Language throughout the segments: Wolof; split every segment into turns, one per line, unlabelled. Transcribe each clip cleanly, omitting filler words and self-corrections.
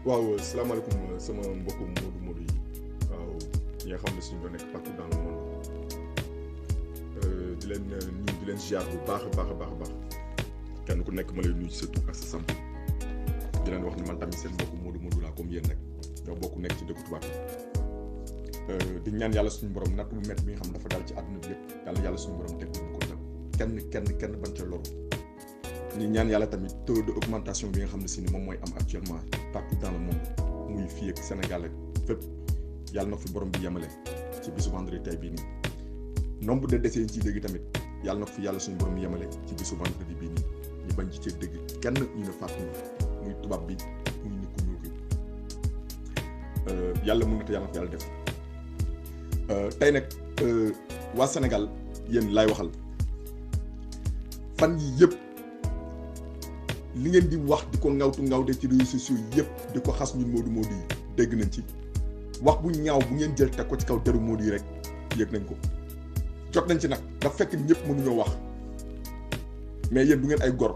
waaw salaamaaleykum sama mbokku Modou yi waaw ñi nga xam ne suñu doon nekk partout dans le monde di leen nuyu di leen ziar bu baax a baax kenn ku nekk ma lay nuyu ci sa tur ak sa sant di leen wax ni man tamit seen mbokku Modou laa comme yéen nag ñoo bokk nekk ci dëkku tubaab di ñaan yàlla suñu borom natt bu métti bi nga xam dafa dal ci àdduna bi yëpp yàlla suñu borom teg ñu ko tam kenn bañ ca loru ñu ñaan yàlla tamit taux de augmentation bi nga xam ne si ni moom mooy am actuellement partout dans le monde muy fii ak Sénégal ak fépp yàlla na ko fi borom bi yemale ci bisu vendredi tey bii nii nombre de décès yi ciy dégg tamit yàlla na ko fi yàlla suñu borom yemale ci bisu vendredi bii nii ñu bañ ci cee dégg kenn ñu ne faatu muy tubaab bi muy nit ku ñuul ki yàlla mën na te yàlla na ko yàlla def tey nag waa Sénégal yéen laay waxal fan yi yëpp li ngeen di wax di ko ngawte ci réseaux sociaux yëpp di ko xas ñun Modou yi dégg nañ ci wax bu ñaaw bu ngeen jël teg ko ci kaw deru Modou yi rek yëg nañ ko jot nañ ci nag dafa fekk ñëpp mënuñoo wax mais yéen du ngeen ay gor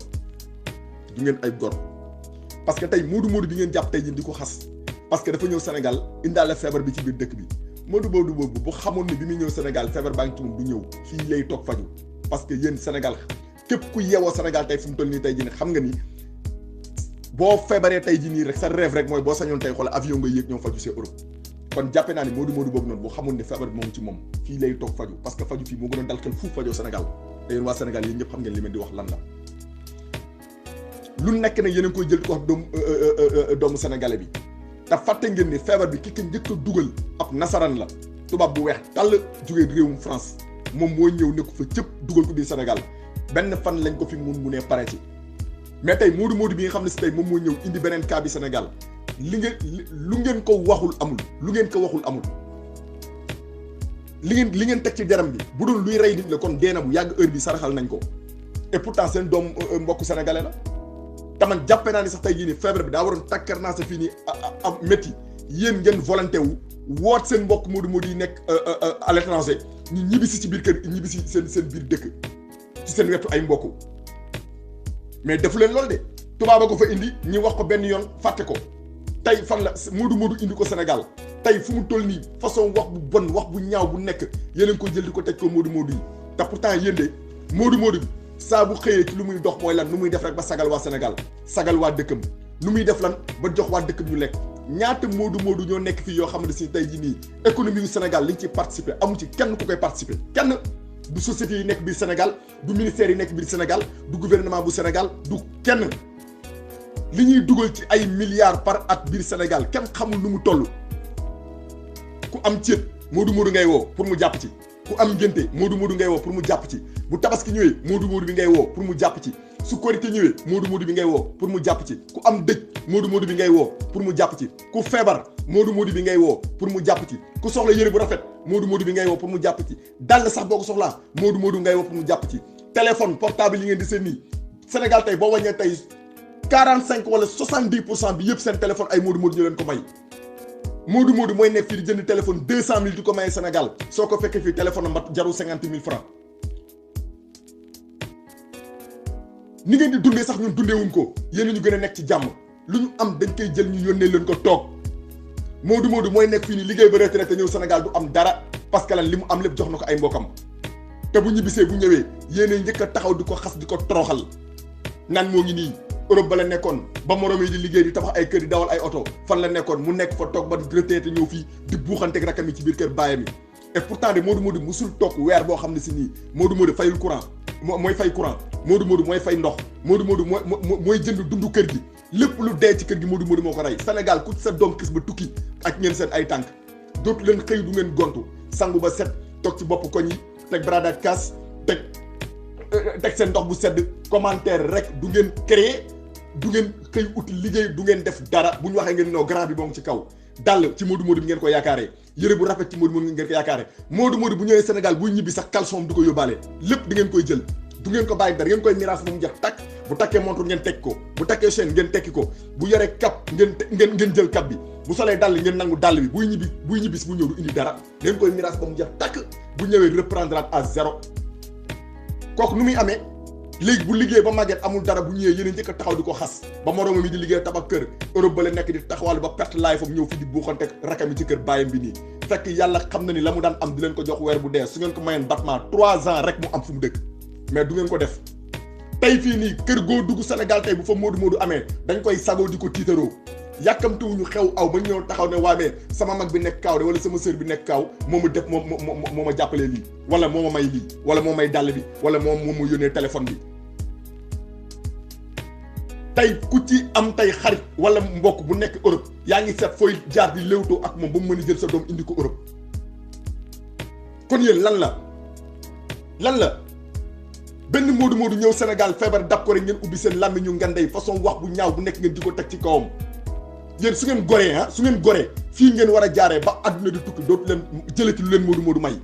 parce que tey Modou bi ngeen jàpp tey jii di ko xas parce que dafa ñëw Sénégal indaale feebar bi ci biir dëkk bi Modou boobu bu xamoon ne bi muy ñëw Sénégal feebar baa ngi ci moom du ñëw fii lay toog faju parce que yéen Sénégal képp ku yeewoo Sénégal tey fu mu toll nii tey jii ne xam nga ni boo feebaree tey jii nii rek sa rêve rek mooy boo sañoon tey xoolal avion nga yéeg ñoom faju see Europe kon jàppe naa ni Modou boobu noonu bu xamoon ne feebar bi moom ci moom fii lay toog faju parce que faju fii moo gën a dal xel fuuf fajoo Sénégal te yéen waa Sénégal yéen ñëpp xam ngeen li ma di wax lan la lu nekk nag yéen a ngi koy jël di ko wax doomu sénégalais bi te fàtte ngeen ni feebar bi ki ko njëkk a dugal ab nasaraan la tubaab bu weex tàll jógee réewum France moom moo ñëw ne ko fa cëpp dugal ko biir Sénégal benn fan lañ ko fi mun ne pare ci mais tey Modou bi nga xam ne si tey moom moo ñëw indi beneen cas bi Sénégal lu ngeen ko waxul amul li ngeen teg ci deram bi bu dul luy rey nit la kon deena bu yàgg heure bi saraxal nañ ko et pourtant seen doom mbokku sénégalais la taman jàppe naa ni sax tey jii nii feebar bi daa waroon takkar naa sa fii nii am métti yéen ngeen volonté wu woot seen mbokk Modou yi nekk à l'étranger ñu ñibbisi ci biir kër ñibbisi seen biir dëkk ci seen wetu ay mbokk mais defu leen loolu de tubaaba ko fa indi ñi wax ko benn yoon fàtte ko tey fan la Modou indi ko Sénégal tey fu mu toll nii façon wax bu bon wax bu ñaaw bu nekk yéen a ngi ko jël di ko teg ko Modou yi te pourtant yéen de Modou bi saa bu xëyee ci lu muy dox mooy lan nu muy def rek ba sagal waa Sénégal sagal waa dëkkam nu muy def lan ba jox waa dëkkam ñu lekk ñaata Modou ñoo nekk fii yoo xam ne si tey jii nii économie yu Sénégal liñ ci participer amu ci kenn ku koy participer kenn du société yi nekk biir Sénégal du ministère yi nekk biir Sénégal du gouvernement bu Sénégal du kenn li ñuy dugal ci ay milliards par at biir Sénégal kenn xamul nu mu toll ku am céet Modou ngay woo pour mu jàpp ci ku am ngénte Modou ngay woo pour mu jàpp ci bu tabaski ñëwee Modou bi ngay woo pour mu jàpp ci su korité ñëwee Modou bi ngay woo pour mu jàpp ci ku am dëj Modou bi ngay woo pour mu jàpp ci ku feebar Modou bi ngay woo pour mu jàpp ci ku soxla yëre bu rafet Modou bi ngay woo pour mu jàpp ci dàll sax boo ko soxlaa Modou ngay woo pour mu jàpp ci téléphone portable yi ngeen di seen nii Sénégal tey boo wàññee tey 45 wala 70% bi yëpp seen téléphone ay Modou ñu leen ko may Modou mooy nekk fii di jënd téléphone 200 000 di ko maye Sénégal soo ko fekkee fii téléphone am mat jarul 50 000 francs ni ngeen di dundee sax ñun dundeewuñ ko yéen ñu gën a nekk ci jàmm lu ñu am dañ koy jël ñu yónnee leen ko toog Modou mooy nekk fii nii liggéey ba retraité ñëw Sénégal du am dara parce que lan li mu am lépp jox na ko ay mbokam te bu ñibbisee bu ñëwee yéen njëkk a taxaw di ko xas di ko toroxal naan moo ngi nii Europe ba la nekkoon ba moroom yi di liggéey di tabax ay kër di dawal ay oto fan la nekkoon mu nekk fa toog ba retraité ñëw fii di buuxanteeg rakam yi ci biir kër baayam yi et pourtant de Modou musul toog weer boo xam ne si nii Modou fayul courant mooy fay courant Modou mooy fay ndox Modou mooy jënd dundu kër gi lépp lu dee ci kër gi Modou moo ko rey Sénégal ku sa doom xis ba tukki ak ngeen seen ay tànk dootu leen xëy du ngeen gontu sangu ba set toog ci bopp koñ yi teg bradage kaas teg seen ndox bu sedd commentaire rek du ngeen créer du ngeen xëy uti liggéey du ngeen def dara bu ñu waxee ngeen noo grand bi moom ci kaw dàll ci Modou bi ngeen ko yaakaaree yëre bu rafet ci Modou ngeen ko yaakaaree Modou bu ñëwee Sénégal buy ñibbi sax caleçon du ko yóbbaale lépp di ngeen koy jël du ngeen ko bàyyi dara ngeen koy miraas ba mu jeex takk bu takkee montre ngeen tekki ko bu takkee chaîne ngeen tekki ko bu yoree cap ngeen jël cap bi bu solee dàll ngeen nangu dàll bi buy ñibbi bu ñëw du indi dara ngeen koy miraas ba mu jeex takk bu ñëwee reprendre à zéro kooku nu muy amee léegi bu liggéey ba màgget amul dara bu ñëwee yéen a njëkk a taxaw di ko xas ba moroomam mi di liggéey tabax kër Europe ba la nekk di taxawal ba perte laay fam ñëw fi di buuxante rakam yi ci kër bàyyam bi nii fekk yàlla xam na ni la mu daan am di leen ko jox weer bu dee su ngeen ko mayeen battement 3 ans rek mu am fu mu dëkk mais du ngeen ko def tey fii nii kër goo dugg Sénégal tey bu fa moodu amee dañ koy sagoo di ko tiitaroo yàkkamtuwuñu xew aw ba ñëw taxaw ne waamee sama mag bi nekk kaaw de wala sama sœur bi nekk kaaw moo ma def moo ma jàppalee lii wala moo ma may lii wala moo may dàll bi wala moom ma yónnee téléphone bi tey ku ci am tey xarit wala mbokk bu nekk Europe yaa ngi seet fooy jaar di léewtoo ak moom ba mu mën a jël sa doom indi ko Europe kon yéen lan la benn moodu ñëw Sénégal feebar dab ko rek ngeen ubbi seen làmmiñ ñu ngandey façon wax bu ñaaw bu nekk ngeen di ko teg ci kawam yéen su ngeen goree fii ngeen war a jaaree ba àdduna di tukki dootu leen jëlati lu leen moodu may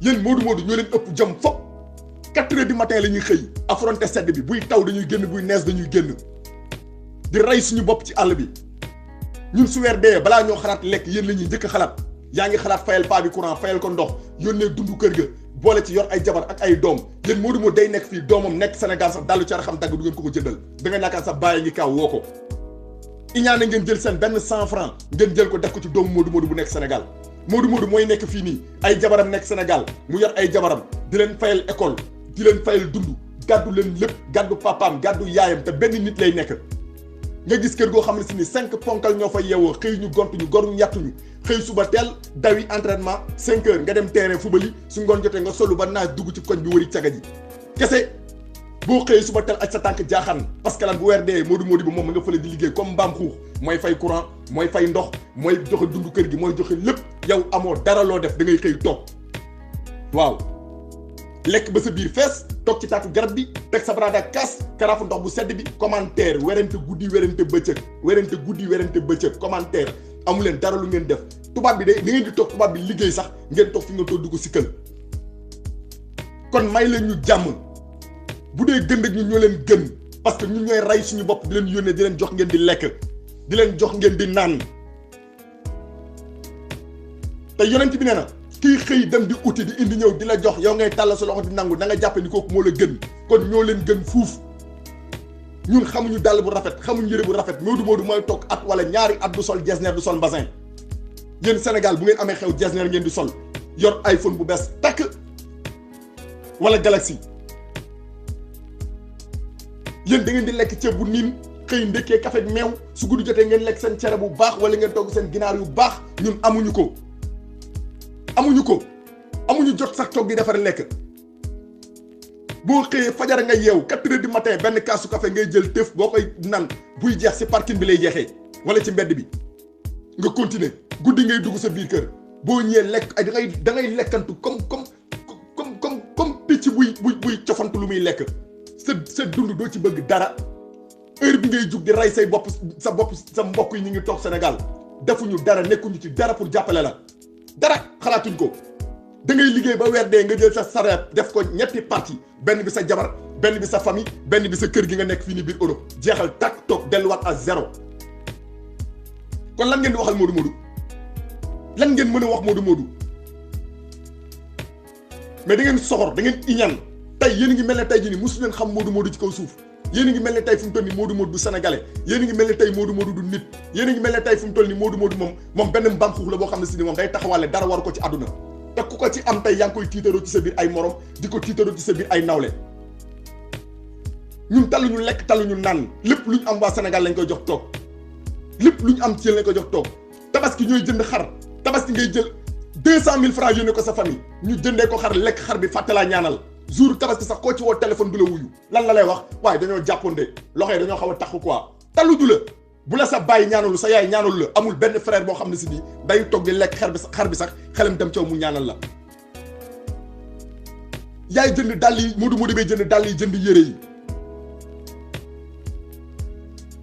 yéen moodu ñoo leen ëpp jom fop 4 heures du matin la ñuy xëy affronter sedd bi buy taw dañuy génn buy nees dañuy génn di rey suñu bopp ci àll bi ñun su weer dee balaa ñoo xalaat lekk yéen la ñuy njëkk a xalaat yaa ngi xalaat fayal paa bi courant fayal ko ndox yónnee dundu kër ga boole ci yor ay jabar ak ay doom yéen moodu day nekk fii doomam nekk Sénégal sax dallu cara xam dagg du ngeen ko jëndal da nga yaakaar sax bàyyi ngi kaaw woo ko iñaane ngeen jël seen benn 100 francs ngeen jël ko def ko ci doomu moodu bu nekk Sénégal moodu mooy nekk fii nii ay jabaram nekk Sénégal mu yor ay jabaram di leen fayal école di leen fayal dund gàddu leen lépp gàddu papaam gàddu yaayam te benn nit lay nekk nga gis kër goo xam ne si ni 5 ponkal ñoo fa yeewoo xëy ñu gontuñu goruñu yàttuñu xëy suba teel dawi entraînement 5 heures nga dem terrain fubali su ngoon jotee nga solu ba naaj dugg ci koñ bi wëri caga ji kese boo xëyee suba teel ak sa tànk jaaxaan parce que lan bu weer dee moodu bi moom ma nga fële di liggéey comme mbaam xuux mooy fay courant mooy fay ndox mooy joxe dund kër gi mooy joxe lépp yow amoo dara loo def da ngay xëy toog waaw lekk ba sa biir fees toog ci taatu garab bi teg sa brada kaas karaafu ndox bu sedd bi commentaire werante guddi werante bëccëg commentaire amu leen dara lu ngeen def tubaab bi de ni ngeen di toog tubaab bi liggéey sax ngeen toog fi nga toog dugg si kër kon may leen ñu jàmm bu dee gën ak ñu ñoo leen gën parce que ñun ñooy rey suñu bopp di leen yónnee di leen jox ngeen di lekk di leen jox ngeen di naan te yonent bi nee na kii xëy dem di uti di indi ñëw di la jox yow ngay tàll sa loxo di nangu da nga jàppe ni kooku moo la gën kon ñoo leen gën fuuf ñun xamuñu dàll bu rafet xamuñu yëre bu rafet moodu mooy toog at wala ñaari at du sol jesner du sol mbasin yéen Sénégal bu ngeen amee xew jesner ngeen di sol yor iPhone bu bees takk wala Galaxy yéen da ngeen di lekk ceeb bu niin xëy ndekkee café ak meew su guddi jotee ngeen lekk seen cere bu baax wala ngeen togg seen ginaar yu baax ñun amuñu ko amuñu jot sax toog di defar lekk boo xëyee fajar nga yeew 4 heures du matin benn kaasu café ngay jël tëf boo koy nan buy jeex ci parking bi lay jeexee wala ci mbedd bi nga continuer guddi ngay dugg sa biir kër boo ñëwee lekk ay da ngay lekkantu comme picc buy cofantu lu muy lekk sa dund doo ci bëgg dara heure bi ngay jug di rey sa mbokk yi ñu ngi toog Sénégal defuñu dara nekkuñu ci dara pour jàppale la dara xalaatuñ ko da ngay liggéey ba weer dee nga jël sa salaire def ko ñetti partie benn bi sa jabar benn bi sa famille benn bi sa kër gi nga nekk fii nii biir Europe jeexal takk toog delluwaat à zéro kon lan ngeen di waxal moodu lan ngeen mën a wax moodu mais da ngeen soxor da ngeen iñaan tey yéen a ngi mel ne tey jii nii mosu leen xam moodu ci kaw suuf yéen a ngi mel ne tey fu mu toll nii moodu du sénégalais yéen a ngi mel ne tey moodu du nit yéen a ngi mel ne tey fu mu toll nii moodu moom benn mbaam xuux la boo xam ne si ni moom day taxawaale dara war ko ci àdduna te ku ko ci am tey yaa ngi koy tiitaroo ci sa biir ay morom di ko tiitaroo ci sa biir ay nawle ñun taluñu lekk taluñu naan lépp lu ñu am waa Sénégal lañ koy jox toog lépp lu ñu am ci yéen lañ koy jox toog tabaski ñooy jënd xar tabaski ngay jël 200 000 francs yónnee ko sa famille ñu jëndee ko xar lekk xar bi fàtte laa ñaanal jour tabaski sax koo ci woo téléphone du la wuyu lan la lay wax waaye dañoo jàppande loxo yi dañoo xaw a taxu quoi taluñu la bu la sa bàyyi ñaanalu sa yaay ñaanalu la amul benn frère boo xam ne si nii day toog di lekk xar bi sax xelam dem caw mu ñaanal la yaay jënd dàll yi moodu bay jënd dàll yi jënd yére yi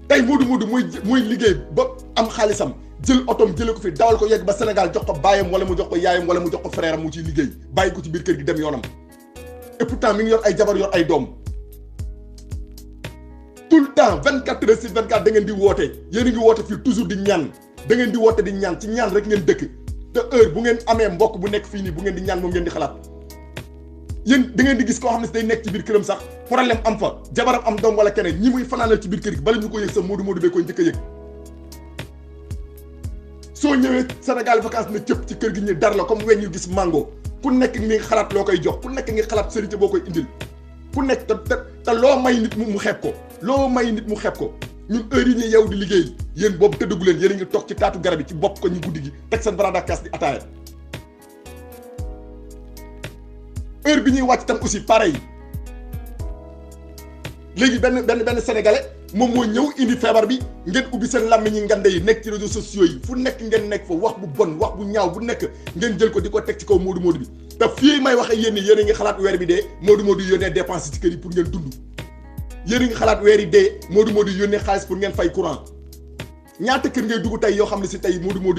tey moodu mooy liggéey ba am xaalisam jël otom jëlee ko fi dawal ko yegg ba Sénégal jox ko baayam wala mu jox ko yaayam wala mu jox ko frère am mu ciy liggéey bàyyi ko ci biir kër gi dem yoonam et pourtant mi ngi yor ay jabar yor ay doom tout le temps 24 heures sur 24 da ngeen di woote yéen a ngi woote fii toujours di ñaan da ngeen di woote di ñaan ci ñaan rek ngeen dëkk te heure bu ngeen amee mbokk bu nekk fii nii bu ngeen di ñaan moom ngeen di xalaat yéen da ngeen di gis koo xam ne si day nekk ci biir këram sax problème am fa jabaram am doom wala keneen ñi muy fanaanal ci biir kër gi bala ñu ko yëg sax Modou bee koy njëkk a yëg soo ñëwee Sénégal vacances na cëpp ci kër gi ñu dar la comme weñ ñu gis mango ku nekk ngi xalaat loo koy jox ku nekk ngi xalaat sérité boo koy indil ku nekk te loo may nit mu xeeb ko loo may nit mu xeeb ko ñun heure yi ñuy yeew di liggéey yéen boobu tëddagu leen yéen a ngi toog ci taatu garab yi ci bopp ko ñu guddi gi teg seen barada kaas di ataaya heure bi ñuy wàcc tam aussi pareil léegi benn sénégalais moom moo ñëw indi feebar bi ngeen ubbi seen làmmiñ yi ngande yi nekk ci réseaux sociaux yi fu nekk ngeen nekk fa wax bu bon wax bu ñaaw bu nekk ngeen jël ko di ko teg ci kaw Modou bi te fii may waxe yéen yéen a ngi xalaat weer bi dee Modou yónnee dépense ci kër yi pour ngeen dund yéen a ngi xalaat weer yi dee Modou yónnee xaalis pour ngeen fay courant ñaata kër ngay dugg tey yoo xam ne si tey Modou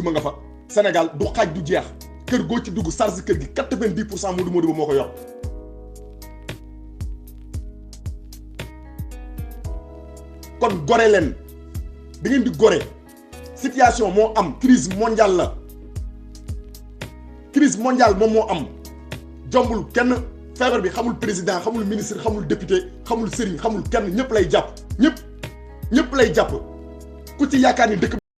ma nga fa Sénégal du xaaj du jeex kër goo ci dugg charge kër gi 90% Modou ba moo ko yor kon gore leen da ngeen di gore situation moo am crise mondiale la crise mondiale moom moo am jombul kenn feebar bi xamul président xamul ministre xamul député xamul sëriñ xamul kenn ñëpp lay jàpp ñëpp lay jàpp ku ci yaakaar ni dëkk